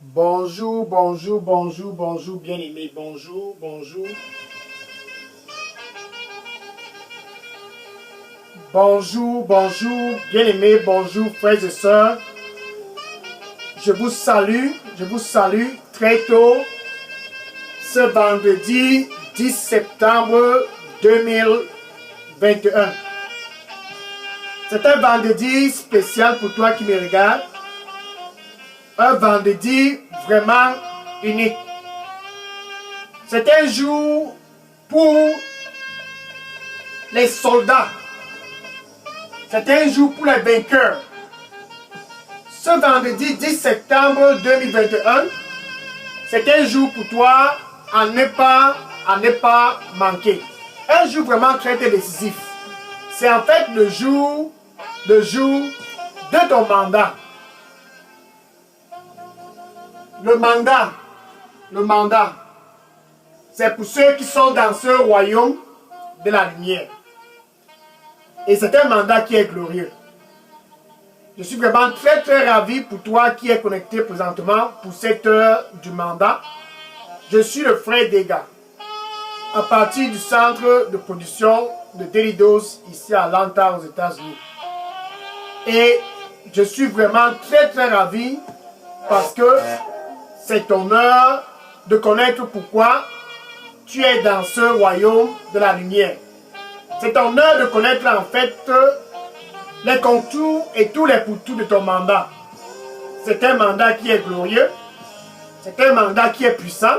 Bonjour, bonjour, bonjour, bonjour, bien-aimé, bonjour, bonjour. Bonjour, bonjour, bien-aimé, bonjour, frères et sœurs. Je vous salue très tôt, ce vendredi 10 septembre 2021. C'est un vendredi spécial pour toi qui me regarde. Un vendredi vraiment unique. C'est un jour pour les soldats. C'est un jour pour les vainqueurs. Ce vendredi 10 septembre 2021, c'est un jour pour toi à ne pas manquer. Un jour vraiment très décisif. C'est en fait le jour de ton mandat. Le mandat, c'est pour ceux qui sont dans ce royaume de la lumière. Et c'est un mandat qui est glorieux. Je suis vraiment très ravi pour toi qui es connecté présentement pour cette heure du mandat. Je suis le frère Dega, à partir du centre de production de Daily Dose ici à Atlanta aux États-Unis. Et je suis vraiment très ravi parce que c'est ton heure de connaître pourquoi tu es dans ce royaume de la lumière. C'est ton heure de connaître en fait les contours et tous les pourtours de ton mandat. C'est un mandat qui est glorieux. C'est un mandat qui est puissant.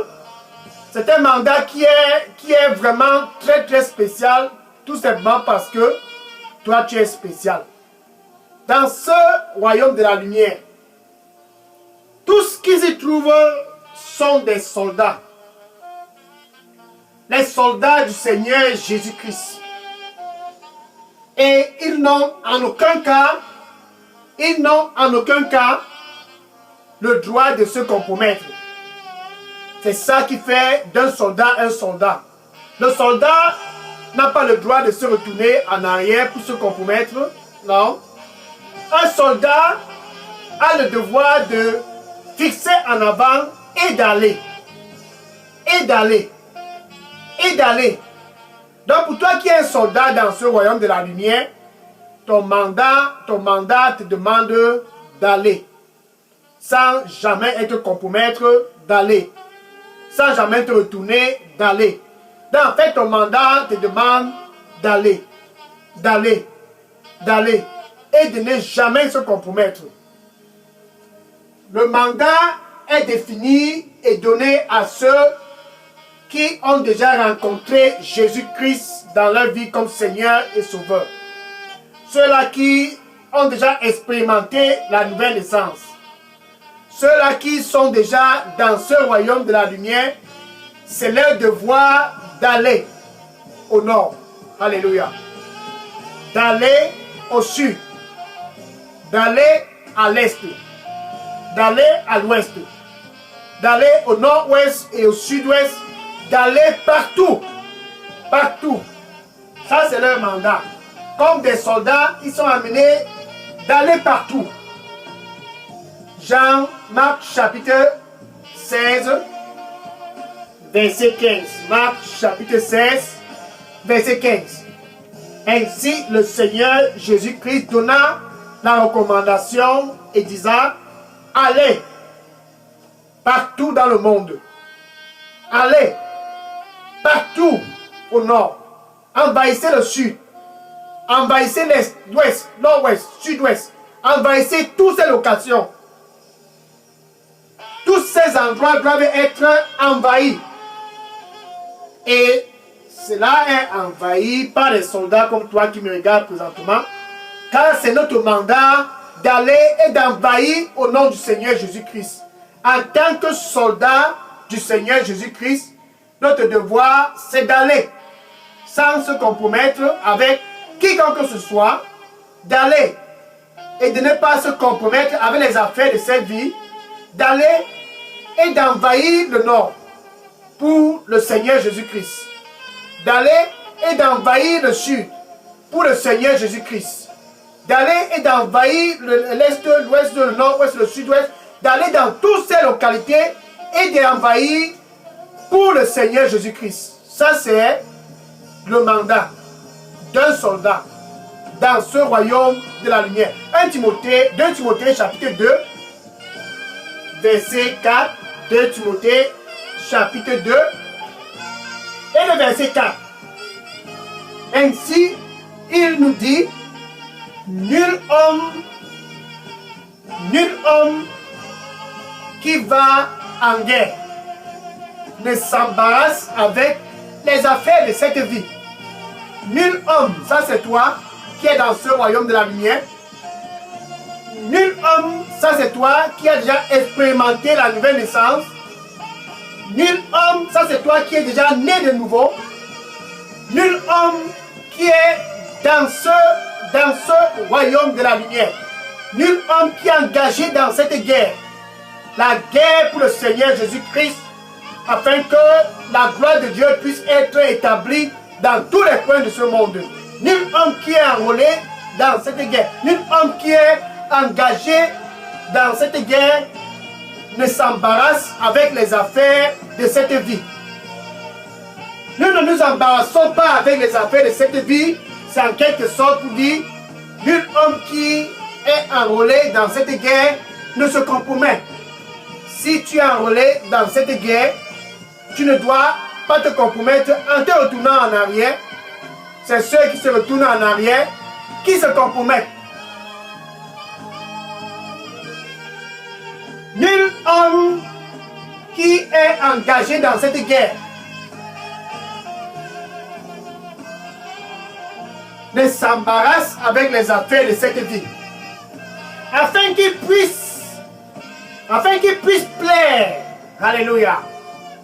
C'est un mandat qui est vraiment très spécial, tout simplement parce que toi tu es spécial. Dans ce royaume de la lumière, tout ce qui s'y trouve sont des soldats. Les soldats du Seigneur Jésus-Christ. Et ils n'ont en aucun cas le droit de se compromettre. C'est ça qui fait d'un soldat un soldat. Le soldat n'a pas le droit de se retourner en arrière pour se compromettre. Non. Un soldat a le devoir de fixer en avant et d'aller. Donc pour toi qui es un soldat dans ce royaume de la lumière, ton mandat te demande d'aller. Sans jamais être compromettre, d'aller. Sans jamais te retourner, d'aller. Donc en fait ton mandat te demande d'aller. Et de ne jamais se compromettre. Le mandat est défini et donné à ceux qui ont déjà rencontré Jésus-Christ dans leur vie comme Seigneur et Sauveur. Ceux-là qui ont déjà expérimenté la nouvelle naissance. Ceux-là qui sont déjà dans ce royaume de la lumière, c'est leur devoir d'aller au nord. Alléluia. D'aller au sud. D'aller à l'est. D'aller à l'ouest. D'aller au nord-ouest et au sud-ouest. D'aller partout. Partout. Ça, c'est leur mandat. Comme des soldats, ils sont amenés d'aller partout. Marc chapitre 16, verset 15. Marc chapitre 16, verset 15. Ainsi, le Seigneur Jésus-Christ donna la recommandation et disant, allez partout dans le monde. Allez partout au nord. Envahissez le sud. Envahissez l'est, l'ouest, nord-ouest, sud-ouest. Envahissez toutes ces locations. Tous ces endroits doivent être envahis. Et cela est envahi par les soldats comme toi qui me regardes présentement. Car c'est notre mandat d'aller et d'envahir au nom du Seigneur Jésus-Christ. En tant que soldat du Seigneur Jésus-Christ, notre devoir c'est d'aller sans se compromettre avec quiconque que ce soit, d'aller et de ne pas se compromettre avec les affaires de cette vie, d'aller et d'envahir le nord pour le Seigneur Jésus-Christ, d'aller et d'envahir le sud pour le Seigneur Jésus-Christ, d'aller et d'envahir l'est, l'ouest, le nord-ouest, le sud-ouest d'aller dans toutes ces localités et d'envahir pour le Seigneur Jésus-Christ. Ça, c'est le mandat d'un soldat dans ce royaume de la lumière. 2 Timothée chapitre 2, verset 4. 2 Timothée chapitre 2 et le verset 4. Ainsi, il nous dit, nul homme qui va en guerre ne s'embarrasse avec les affaires de cette vie. Nul homme, ça c'est toi qui es dans ce royaume de la lumière. Nul homme, ça c'est toi qui as déjà expérimenté la nouvelle naissance. Nul homme, ça c'est toi qui es déjà né de nouveau. Nul homme qui est dans ce royaume de la lumière. Nul homme qui est engagé dans cette guerre. La guerre pour le Seigneur Jésus-Christ, afin que la gloire de Dieu puisse être établie dans tous les coins de ce monde. Nul homme qui est enrôlé dans cette guerre, nul homme qui est engagé dans cette guerre ne s'embarrasse avec les affaires de cette vie. Nous ne nous embarrassons pas avec les affaires de cette vie. C'est en quelque sorte pour dire, nul homme qui est enrôlé dans cette guerre ne se compromet. Si tu es enrôlé dans cette guerre, tu ne dois pas te compromettre en te retournant en arrière. C'est ceux qui se retournent en arrière qui se compromettent. Nul homme qui est engagé dans cette guerre ne s'embarrasse avec les affaires de cette vie, afin qu'il puisse plaire. Alléluia.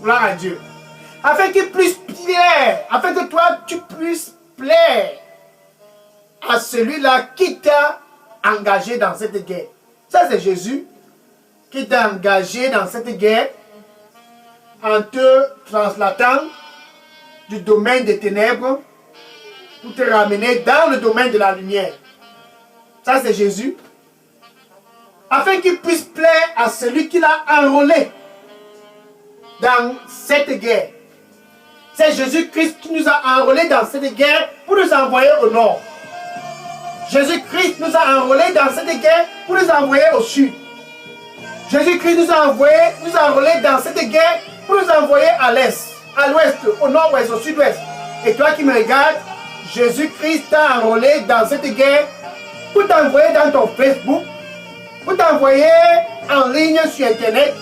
Gloire à Dieu. Afin qu'il puisse plaire, afin que toi tu puisses plaire à celui-là qui t'a engagé dans cette guerre. Ça c'est Jésus qui t'a engagé dans cette guerre en te translatant du domaine des ténèbres pour te ramener dans le domaine de la lumière. Ça c'est Jésus. Afin qu'il puisse plaire à celui qui l'a enrôlé dans cette guerre. C'est Jésus-Christ qui nous a enrôlés dans cette guerre pour nous envoyer au nord. Jésus-Christ nous a enrôlés dans cette guerre pour nous envoyer au sud. Jésus-Christ nous a enrôlés dans cette guerre pour nous envoyer à l'est, à l'ouest, au nord-ouest, au sud-ouest. Et toi qui me regardes, Jésus-Christ t'a enrôlé dans cette guerre pour t'envoyer dans ton Facebook, pour t'envoyer en ligne sur Internet.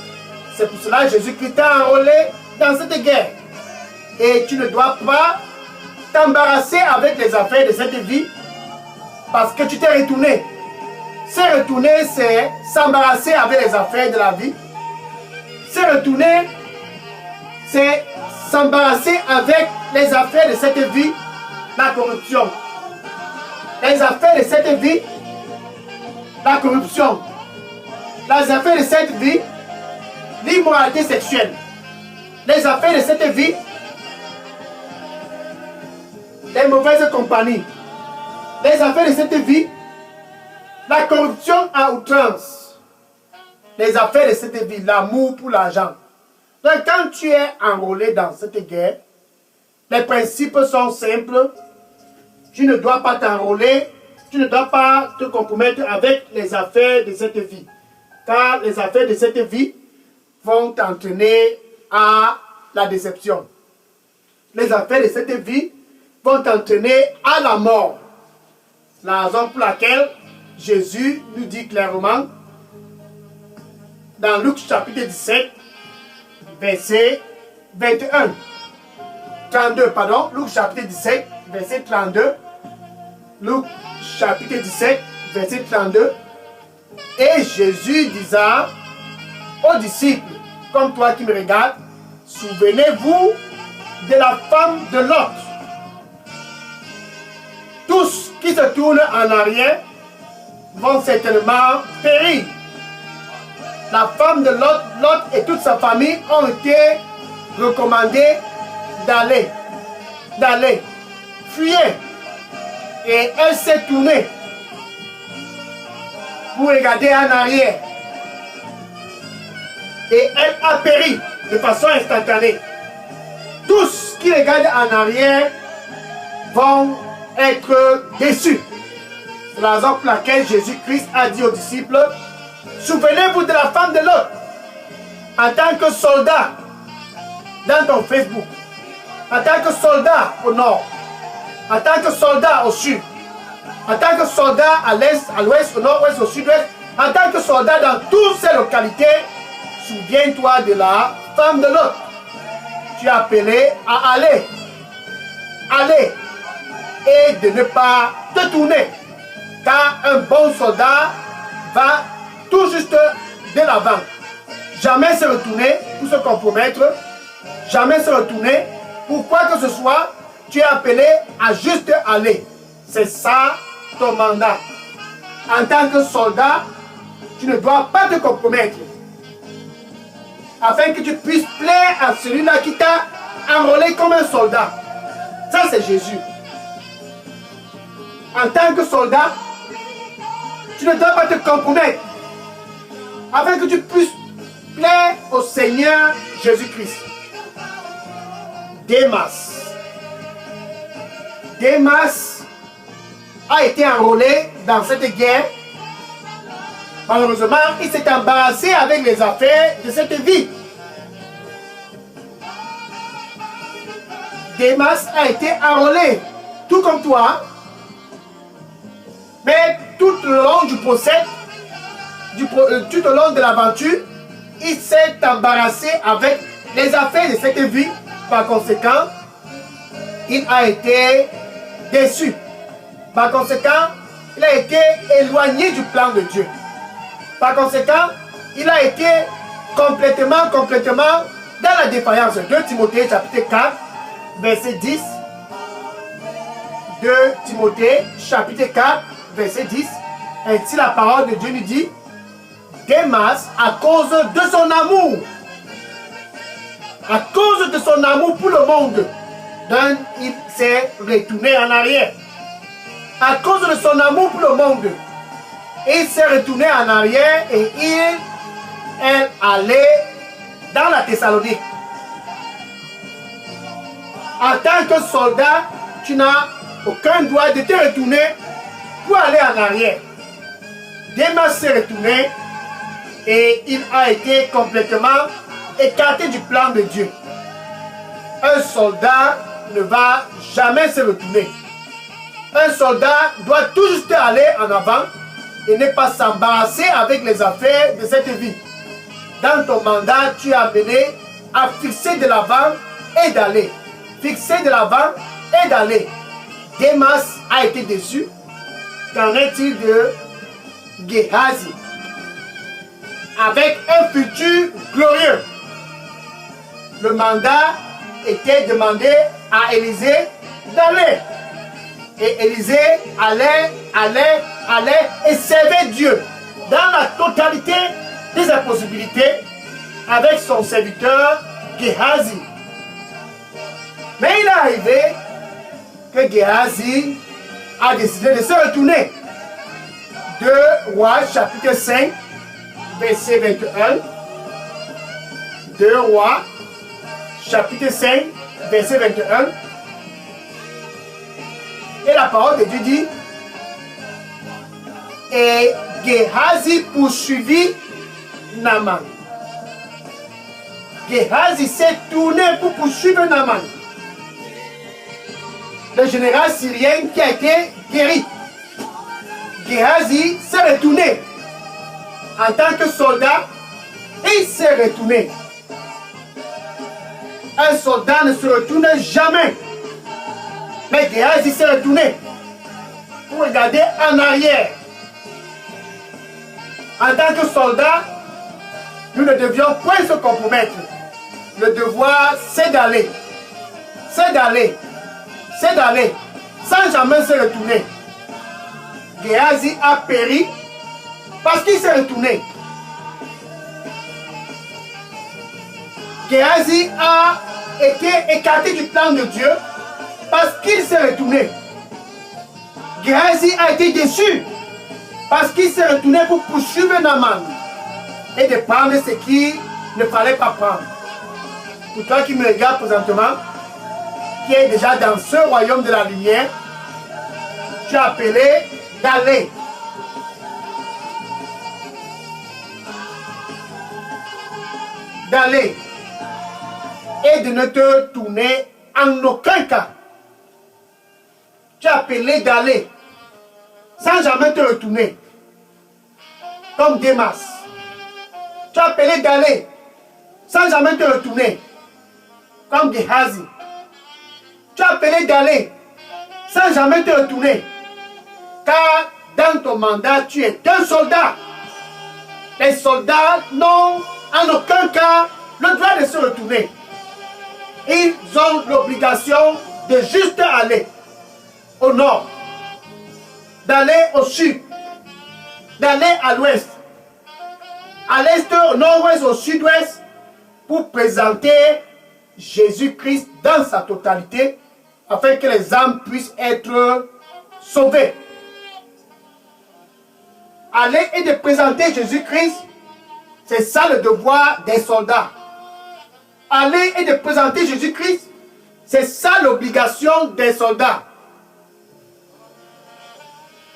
C'est pour cela que Jésus-Christ t'a enrôlé dans cette guerre. Et tu ne dois pas t'embarrasser avec les affaires de cette vie parce que tu t'es retourné. Se retourner, c'est s'embarrasser avec les affaires de la vie. Se retourner, c'est s'embarrasser avec les affaires de cette vie, la corruption. Les affaires de cette vie, la corruption. Les affaires de cette vie, l'immoralité sexuelle. Les affaires de cette vie, les mauvaises compagnies. Les affaires de cette vie, la corruption à outrance. Les affaires de cette vie, l'amour pour l'argent. Donc quand tu es enrôlé dans cette guerre, les principes sont simples. Tu ne dois pas t'enrôler, tu ne dois pas te compromettre avec les affaires de cette vie. Car les affaires de cette vie vont t'entraîner à la déception. Les affaires de cette vie vont t'entraîner à la mort. La raison pour laquelle Jésus nous dit clairement dans Luc chapitre 17, verset 21. 32, pardon. Luc chapitre 17, verset 32. Luc chapitre 17, verset 32. Et Jésus disant aux disciples, comme toi qui me regardes, souvenez-vous de la femme de Lot. Tous qui se tournent en arrière vont certainement périr. La femme de Lot, Lot et toute sa famille ont été recommandés d'aller, fuir. Et elle s'est tournée pour regarder en arrière. et elle a péri de façon instantanée. Tous qui regardent en arrière vont être déçus. C'est la raison pour laquelle Jésus-Christ a dit aux disciples, souvenez-vous de la femme de Lot. En tant que soldat dans ton Facebook, en tant que soldat au nord, en tant que soldat au sud, en tant que soldat à l'est, à l'ouest, au nord-ouest, au sud-ouest, en tant que soldat dans toutes ces localités, souviens-toi de la femme de Lot. Tu es appelé à aller, et de ne pas te tourner, car un bon soldat va tout juste de l'avant. Jamais se retourner pour se compromettre, jamais se retourner pour quoi que ce soit. Tu es appelé à juste aller. C'est ça ton mandat. En tant que soldat, tu ne dois pas te compromettre, afin que tu puisses plaire à celui-là qui t'a enrôlé comme un soldat. Ça, c'est Jésus. En tant que soldat, tu ne dois pas te compromettre, afin que tu puisses plaire au Seigneur Jésus-Christ. Démas a été enrôlé dans cette guerre. Malheureusement, il s'est embarrassé avec les affaires de cette vie. Démas a été enrôlé, tout comme toi. Mais tout le long du procès, tout au long de l'aventure, il s'est embarrassé avec les affaires de cette vie. Par conséquent, il a été déçu. Par conséquent, il a été éloigné du plan de Dieu. Par conséquent, il a été complètement dans la défaillance. 2 Timothée chapitre 4, verset 10. 2 Timothée chapitre 4, verset 10. Ainsi la parole de Dieu nous dit, Démas, à cause de son amour, pour le monde, donc il s'est retourné en arrière. À cause de son amour pour le monde, il s'est retourné en arrière et elle allait dans la Thessalonique. En tant que soldat, tu n'as aucun droit de te retourner pour aller en arrière. Démas s'est retourné et il a été complètement écarté du plan de Dieu. Un soldat ne va jamais se retourner. Un soldat doit tout juste aller en avant et ne pas s'embarrasser avec les affaires de cette vie. Dans ton mandat, tu es appelé à fixer de l'avant et d'aller. Fixer de l'avant et d'aller. Démas a été déçu. Qu'en est-il de Géhazi? Avec un futur glorieux. Le mandat était demandé à Élisée d'aller. Et Élisée allait et servait Dieu dans la totalité de ses possibilités avec son serviteur Géhazi. Mais il est arrivé que Géhazi a décidé de se retourner. 2 Rois chapitre 5 verset 21. 2 Rois chapitre 5 verset 21. Et la parole de Dieu dit, et Géhazi poursuivit Naaman. Géhazi s'est tourné pour poursuivre Naaman, le général syrien qui a été guéri. Géhazi s'est retourné en tant que soldat et il s'est retourné. Un soldat ne se retourne jamais. Mais Géhazi s'est retourné pour regarder en arrière. En tant que soldat, nous ne devions point se compromettre. Le devoir, c'est d'aller. C'est d'aller. C'est d'aller. Sans jamais se retourner. Géhazi a péri parce qu'il s'est retourné. Géhazi a été écarté du plan de Dieu parce qu'il s'est retourné. Géhazi a été déçu parce qu'il s'est retourné pour poursuivre Naaman et de prendre ce qui ne fallait pas prendre. Pour toi qui me regarde présentement, qui est déjà dans ce royaume de la lumière, tu es appelé d'aller. D'aller. Et de ne te tourner en aucun cas. Tu es appelé d'aller. Sans jamais te retourner. Comme Démas. Tu es appelé d'aller. Sans jamais te retourner. Comme Gehazi. Tu es appelé d'aller. Sans jamais te retourner. Car dans ton mandat, tu es un soldat. Les soldats n'ont en aucun cas le droit de se retourner. Ils ont l'obligation de juste aller au nord, d'aller au sud, d'aller à l'ouest, à l'est, au nord-ouest, au sud-ouest, pour présenter Jésus-Christ dans sa totalité, afin que les âmes puissent être sauvées. Aller et de présenter Jésus-Christ, c'est ça le devoir des soldats. Aller et de présenter Jésus-Christ, c'est ça l'obligation des soldats.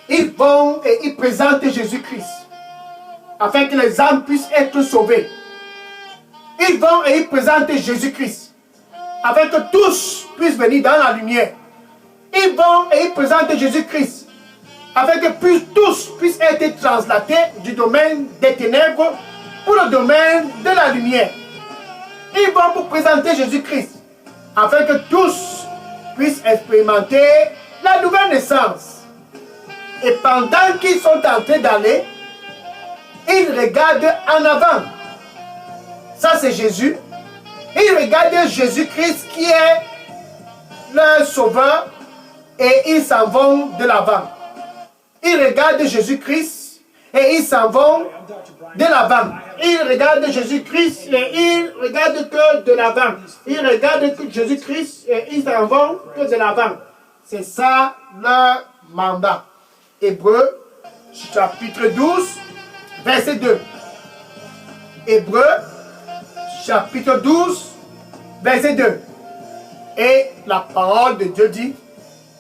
Ils vont et ils présentent Jésus-Christ, afin que les âmes puissent être sauvées. Ils vont et ils présentent Jésus-Christ, afin que tous puissent venir dans la lumière. Ils vont et ils présentent Jésus-Christ, afin que tous puissent être translatés du domaine des ténèbres pour le domaine de la lumière. Ils vont vous présenter Jésus-Christ, afin que tous puissent expérimenter la nouvelle naissance. Et pendant qu'ils sont en train d'aller, ils regardent en avant. Ça, c'est Jésus. Ils regardent Jésus-Christ qui est leur sauveur et ils s'en vont de l'avant. Ils regardent Jésus-Christ et ils s'en vont de l'avant. Ils regardent Jésus-Christ et ils regardent que de l'avant. Ils regardent Jésus-Christ et ils s'en vont que de l'avant. C'est ça leur mandat. Hébreux, chapitre 12, verset 2. Hébreux, chapitre 12, verset 2. Et la parole de Dieu dit,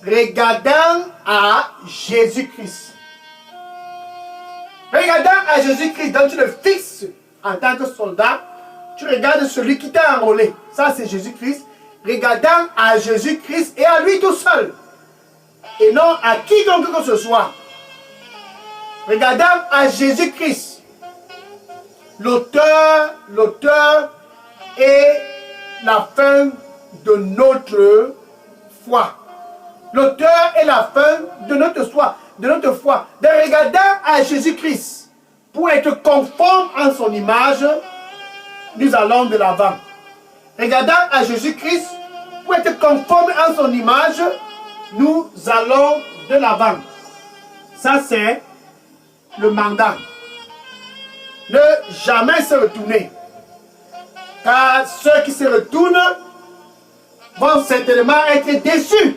regardant à Jésus-Christ. Regardant à Jésus-Christ, donc tu le fixes en tant que soldat, tu regardes celui qui t'a enrôlé. Ça, c'est Jésus-Christ. Regardant à Jésus-Christ et à lui tout seul. Et non à quiconque que ce soit. Regardant à Jésus-Christ, l'auteur et la fin de notre foi. L'auteur et la fin de notre foi. De regardant à Jésus-Christ pour être conforme en son image, nous allons de l'avant. Regardant à Jésus-Christ pour être conforme en son image, nous allons de l'avant. Ça, c'est le mandat. Ne jamais se retourner. Car ceux qui se retournent vont certainement être déçus,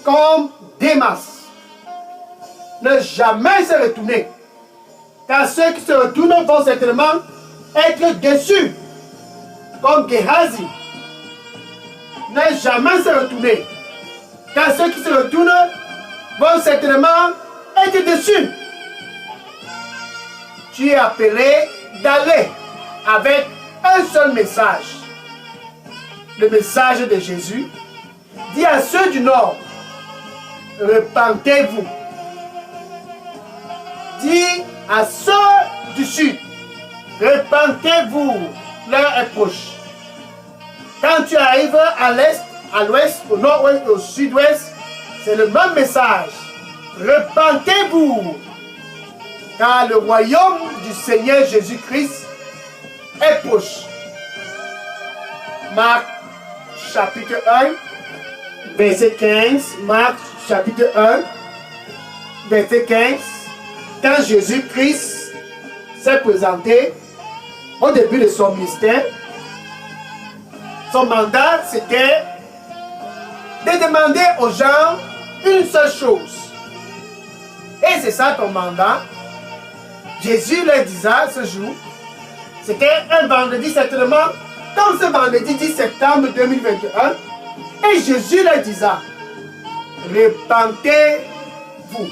comme Démas. Ne jamais se retourner. Car ceux qui se retournent vont certainement être déçus, comme Gehazi. Ne jamais se retourner. Car ceux qui se retournent vont certainement être déçus. Tu es appelé d'aller avec un seul message. Le message de Jésus dit à ceux du Nord, repentez-vous. Dit à ceux du Sud, repentez-vous, l'heure est proche. Quand tu arrives à l'Est, à l'Ouest, au Nord-Ouest, au Sud-Ouest, c'est le même message. Repentez-vous, car le royaume du Seigneur Jésus-Christ est proche. Marc chapitre 1, verset 15. Marc chapitre 1, verset 15. Quand Jésus-Christ s'est présenté au début de son ministère, son mandat, c'était de demander aux gens une seule chose. Et c'est ça ton mandat. Jésus leur disait ce jour, C'était un vendredi certainement, comme ce vendredi 10 septembre 2021. Et Jésus leur disait, repentez-vous.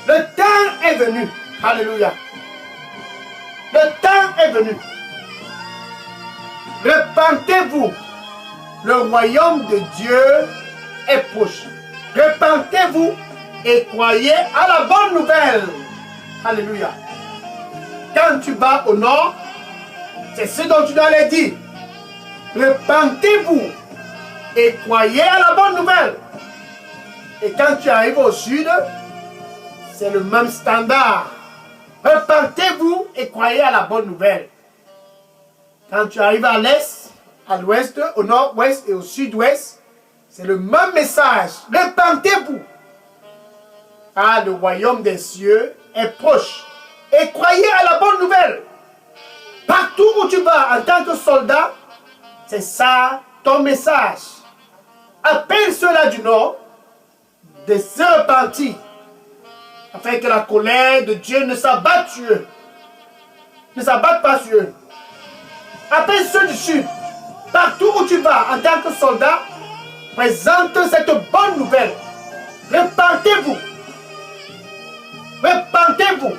Le temps est venu. Alléluia. Le temps est venu. Repentez-vous. Le royaume de Dieu est proche. Repentez-vous et croyez à la bonne nouvelle. Alléluia. Quand tu vas au nord, c'est ce dont tu dois leur dire. Repentez-vous et croyez à la bonne nouvelle. Et quand tu arrives au sud, c'est le même standard. Repentez-vous et croyez à la bonne nouvelle. Quand tu arrives à l'est, à l'ouest, au nord-ouest et au sud-ouest, c'est le même message. Repentez-vous. Car le royaume des cieux est proche. Et croyez à la bonne nouvelle. Partout où tu vas en tant que soldat, c'est ça ton message. Appelle ceux-là du nord de se repentir, afin que la colère de Dieu ne s'abatte sur eux. Ne s'abatte pas sur eux. Appelle ceux du sud. Partout où tu vas en tant que soldat, présente cette bonne nouvelle. Repentez-vous. Repentez-vous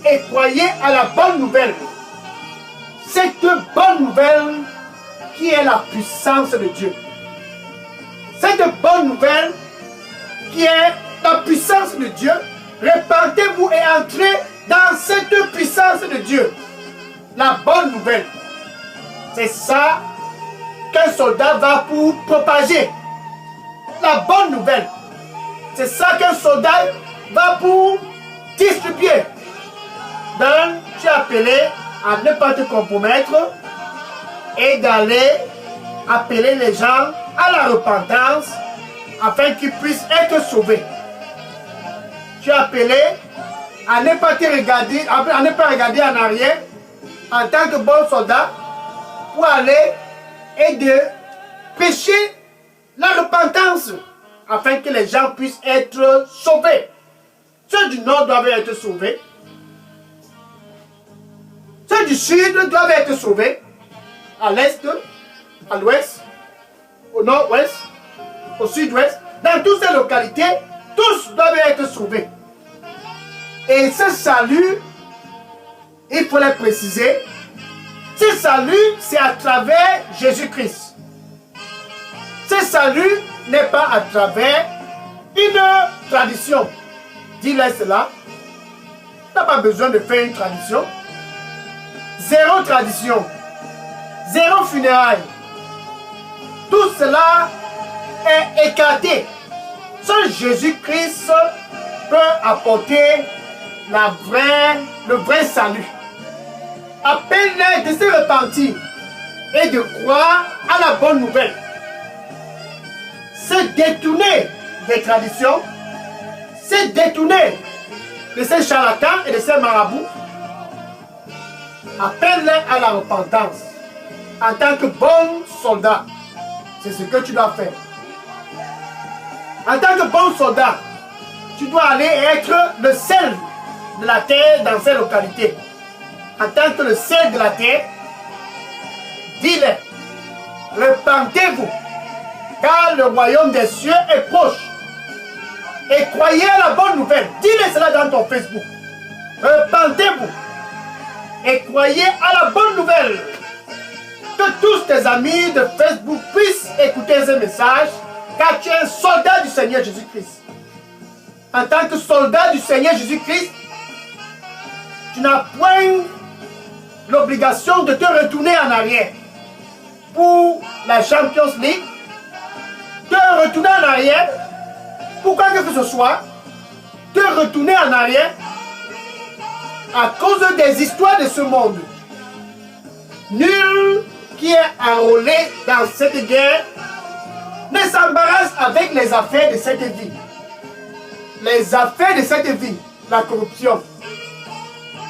et croyez à la bonne nouvelle. Cette bonne nouvelle qui est la puissance de Dieu. Cette bonne nouvelle qui est la puissance de Dieu. Repentez-vous et entrez dans cette puissance de Dieu. La bonne nouvelle. C'est ça qu'un soldat va pour propager. La bonne nouvelle. C'est ça qu'un soldat va pour distribuer. Donc, tu es appelé à ne pas te compromettre et d'aller appeler les gens à la repentance afin qu'ils puissent être sauvés. Tu es appelé à ne pas te regarder, à ne pas regarder en arrière en tant que bon soldat pour aller et de prêcher la repentance afin que les gens puissent être sauvés. Ceux du nord doivent être sauvés. Ceux du sud doivent être sauvés. À l'est, à l'ouest, au nord-ouest, au sud-ouest. Dans toutes ces localités, tous doivent être sauvés. Et ce salut, il faut le préciser, ce salut, c'est à travers Jésus-Christ. Ce salut n'est pas à travers une tradition. Dis-le cela. Tu n'as pas besoin de faire une tradition. Zéro tradition. Zéro funérailles. Tout cela est écarté. Seul Jésus-Christ peut apporter le vrai salut. Appelle-les de se repentir et de croire à la bonne nouvelle. Se détourner des traditions, se détourner de ces charlatans et de ces marabouts. Appelle-les à la repentance. En tant que bon soldat, c'est ce que tu dois faire. En tant que bon soldat, tu dois aller être le sel de la terre dans ces localités. En tant que le sel de la terre, dis-les, repentez-vous, car le royaume des cieux est proche. Et croyez à la bonne nouvelle. Dis-les cela dans ton Facebook. Repentez-vous et croyez à la bonne nouvelle. Que tous tes amis de Facebook puissent écouter ce message, car tu es un soldat du Seigneur Jésus-Christ. En tant que soldat du Seigneur Jésus-Christ, tu n'as point l'obligation de te retourner en arrière pour la Champions League, te retourner en arrière pour quoi que ce soit, te retourner en arrière à cause des histoires de ce monde. Nul qui est enrôlé dans cette guerre ne s'embarrasse avec les affaires de cette vie. Les affaires de cette vie, la corruption.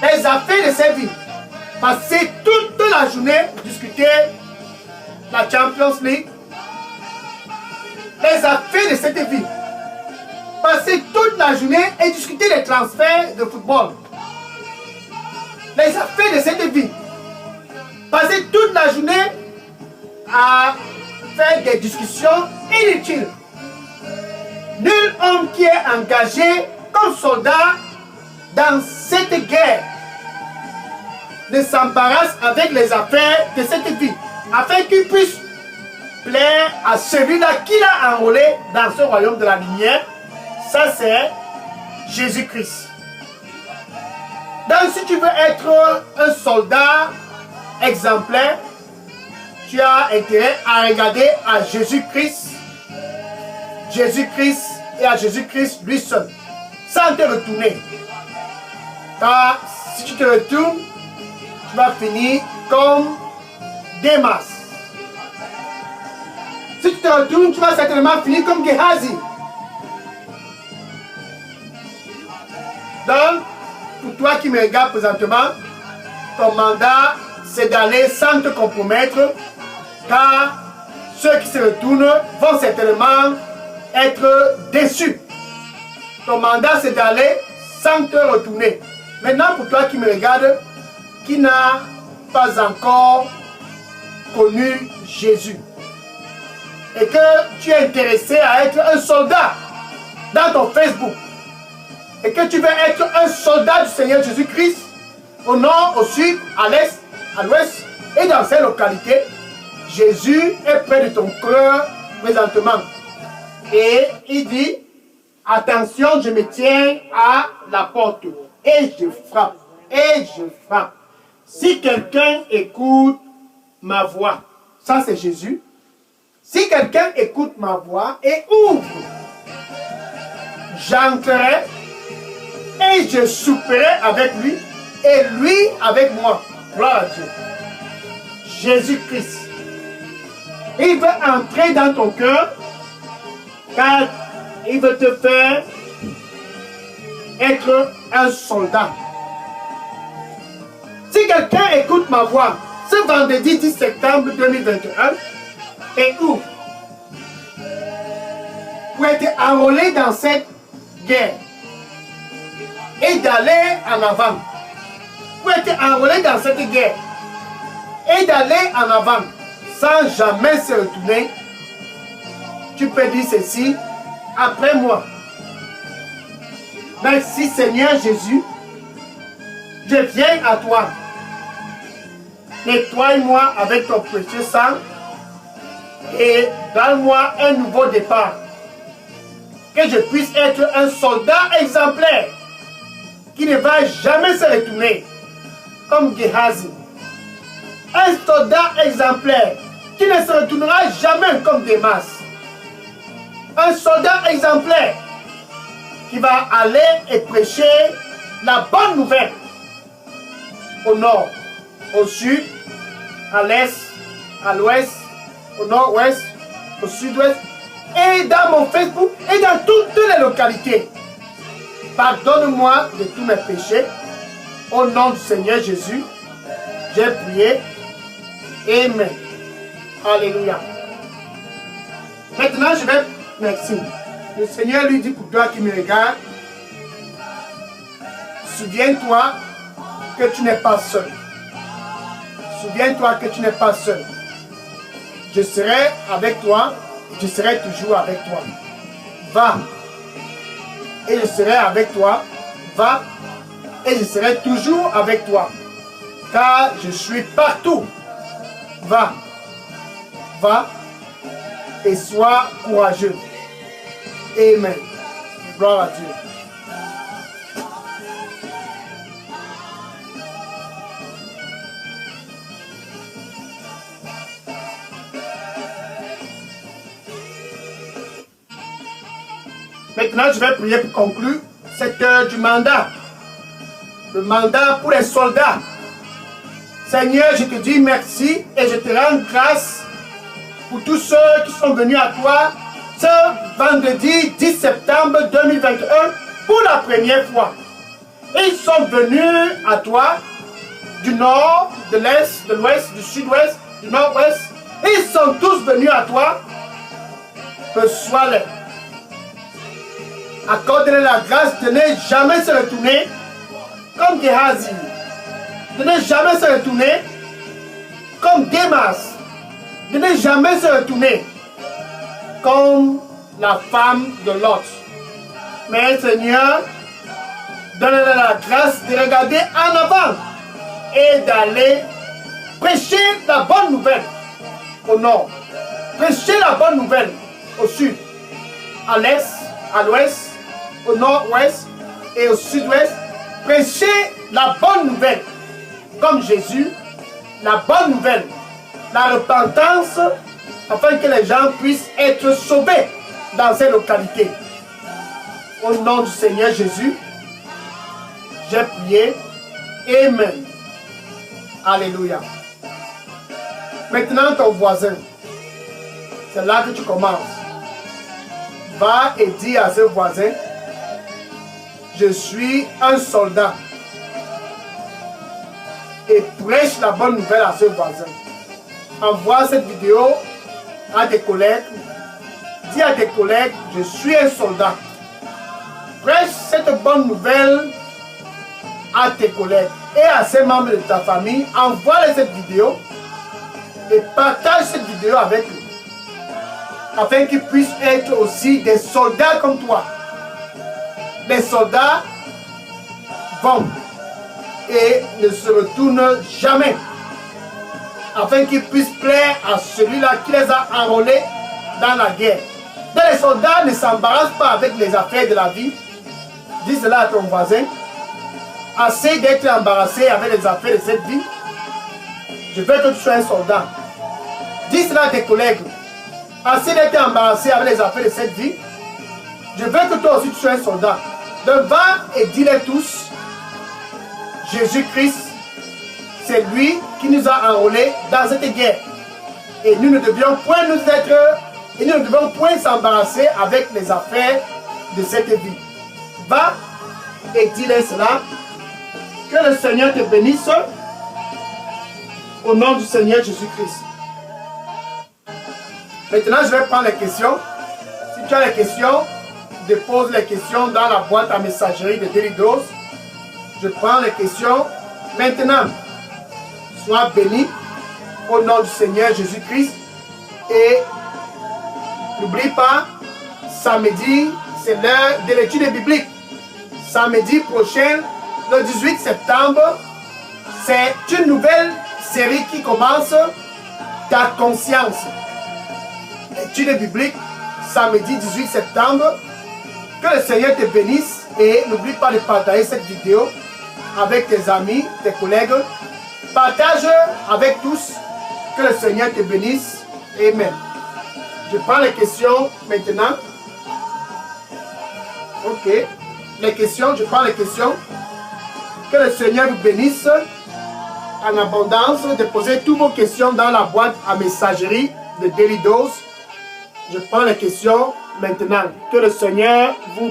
Les affaires de cette vie. Passer toute la journée, discuter la Champions League. Les affaires de cette vie. Passer toute la journée et discuter les transferts de football. Les affaires de cette vie. à faire des discussions inutiles. Nul homme qui est engagé comme soldat dans cette guerre ne s'embarrasse avec les affaires de cette vie, afin qu'il puisse plaire à celui-là qui l'a enrôlé dans ce royaume de la lumière. Ça, c'est Jésus-Christ. Donc, si tu veux être un soldat exemplaire, tu as intérêt à regarder à Jésus-Christ, Jésus-Christ et à Jésus-Christ lui seul, sans te retourner. Car si tu te retournes, tu vas finir comme Démas. Si tu te retournes, tu vas certainement finir comme Gehazi. Donc, pour toi qui me regardes présentement, ton mandat, c'est d'aller sans te compromettre, car ceux qui se retournent vont certainement être déçus. Ton mandat, c'est d'aller sans te retourner. Maintenant, pour toi qui me regarde, qui n'a pas encore connu Jésus, et que tu es intéressé à être un soldat dans ton Facebook, et que tu veux être un soldat du Seigneur Jésus-Christ, au nord, au sud, à l'est, à l'ouest, et dans ces localités, Jésus est près de ton cœur présentement. Et il dit, attention, je me tiens à la porte, et je frappe, et je frappe. Si quelqu'un écoute ma voix, ça c'est Jésus. Si quelqu'un écoute ma voix et ouvre, j'entrerai et je souperai avec lui et lui avec moi. Gloire à Dieu. Jésus-Christ. Il veut entrer dans ton cœur car il veut te faire être un soldat. Si quelqu'un écoute ma voix ce vendredi 10 septembre 2021 et ouvre pour être enrôlé dans cette guerre et d'aller en avant, pour être enrôlé dans cette guerre et d'aller en avant sans jamais se retourner, tu peux dire ceci après moi. Merci Seigneur Jésus, je viens à toi. Nettoie-moi avec ton précieux sang et donne-moi un nouveau départ. Que je puisse être un soldat exemplaire qui ne va jamais se retourner comme Gehazi. Un soldat exemplaire qui ne se retournera jamais comme Démas. Un soldat exemplaire qui va aller et prêcher la bonne nouvelle au nord, au sud, à l'est, à l'ouest, au nord-ouest, au sud-ouest, et dans mon Facebook, et dans toutes les localités. Pardonne-moi de tous mes péchés. Au nom du Seigneur Jésus, j'ai prié. Amen. Alléluia. Maintenant, je vais... Merci. Le Seigneur lui dit pour toi qui me regarde, souviens-toi que tu n'es pas seul. Souviens-toi que tu n'es pas seul. Je serai avec toi et je serai toujours avec toi. Va et je serai avec toi. Va et je serai toujours avec toi. Car je suis partout. Va. Va et sois courageux. Amen. Gloire à Dieu. Maintenant, je vais prier pour conclure cette heure du mandat. Le mandat pour les soldats. Seigneur, je te dis merci et je te rends grâce pour tous ceux qui sont venus à toi ce vendredi 10 septembre 2021 pour la première fois. Ils sont venus à toi du nord, de l'est, de l'ouest, du sud-ouest, du nord-ouest. Ils sont tous venus à toi. Reçois-les. Accorde-les la grâce de ne jamais se retourner comme Gehazi. De ne jamais se retourner comme Démas. de ne jamais se retourner comme la femme de Lot. Mais Seigneur, donne-leur la grâce de regarder en avant et d'aller prêcher la bonne nouvelle au nord, prêcher la bonne nouvelle au sud, à l'est, à l'ouest, au nord-ouest et au sud-ouest. Prêcher la bonne nouvelle, comme Jésus, la bonne nouvelle, la repentance, afin que les gens puissent être sauvés dans ces localités. Au nom du Seigneur Jésus, j'ai prié. Amen. Alléluia. Maintenant, ton voisin, c'est là que tu commences. Va et dis à ce voisin, je suis un soldat. Et prêche la bonne nouvelle à ce voisin. Envoie cette vidéo à tes collègues. Dis à tes collègues, je suis un soldat. Prêche cette bonne nouvelle à tes collègues et à ces membres de ta famille. Envoie-les cette vidéo et partage cette vidéo avec eux, afin qu'ils puissent être aussi des soldats comme toi. Les soldats vont et ne se retournent jamais, afin qu'ils puissent plaire à celui-là qui les a enrôlés dans la guerre. Donc les soldats ne s'embarrassent pas avec les affaires de la vie. Dis cela à ton voisin. Assez d'être embarrassé avec les affaires de cette vie. Je veux que tu sois un soldat. Dis cela à tes collègues. Assez d'être embarrassé avec les affaires de cette vie. Je veux que toi aussi tu sois un soldat. Donc va et dis-les tous. Jésus-Christ, c'est lui qui nous a enrôlés dans cette guerre. Et nous ne devions point nous être, et nous ne devons point s'embarrasser avec les affaires de cette vie. Va et dis-les cela. Que le Seigneur te bénisse au nom du Seigneur Jésus-Christ. Maintenant, je vais prendre les questions. Si tu as les questions, dépose les questions dans la boîte à messagerie de Delidos. Je prends les questions maintenant. Sois béni au nom du Seigneur Jésus-Christ. Et n'oublie pas, samedi, c'est l'heure de l'étude biblique. Samedi prochain, le 18 septembre, c'est une nouvelle série qui commence, Ta conscience. Étude biblique, samedi 18 septembre. Que le Seigneur te bénisse et n'oublie pas de partager cette vidéo avec tes amis, tes collègues. Partage avec tous. Que le Seigneur te bénisse. Amen. Je prends les questions maintenant. Ok. Les questions, je prends les questions. Que le Seigneur vous bénisse en abondance. Déposez toutes vos questions dans la boîte à messagerie de Delidos. Je prends les questions maintenant. Que le Seigneur vous